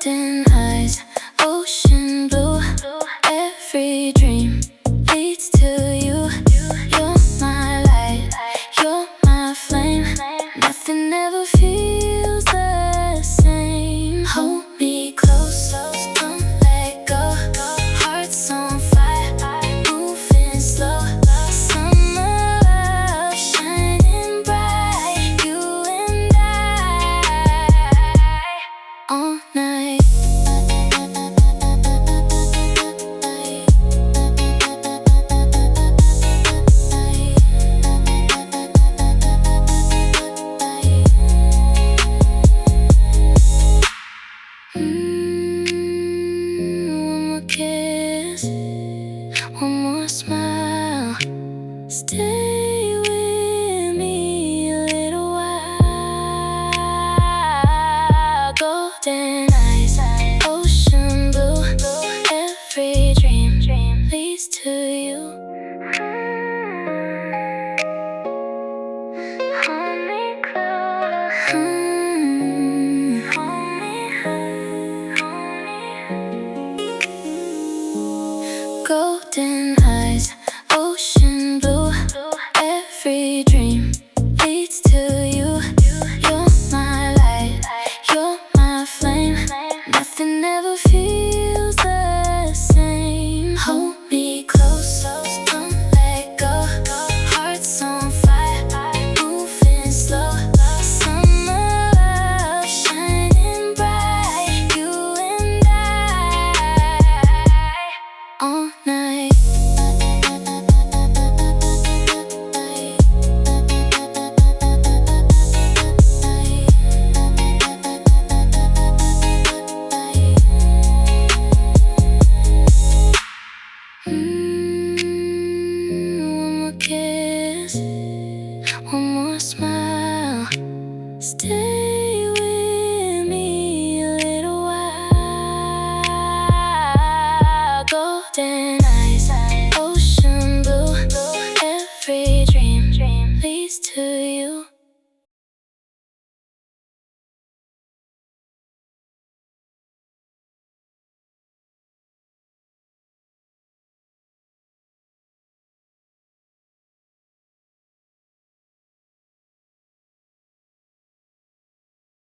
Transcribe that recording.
Golden eyes, ocean blue. Every dream leads to you. You're my light, you're my flame. Nothing ever feels the same. Hold me close, don't let go. Hearts on fire, moving slow. Summer love shining bright. You and I, all night. One more kiss, one more smile. Stay with me a little while. Golden eyes, ocean blue. Every dream leads to you. Hold me close. Hold me. Golden eyes, ocean blue. Every dream leads to you. You're my light, you're my flame. Nothing ever feels the same. Hold me close, don't let go. Hearts on fire, moving slow. Summer love shining bright. You and I, all night. One more kiss, one more smile. Stay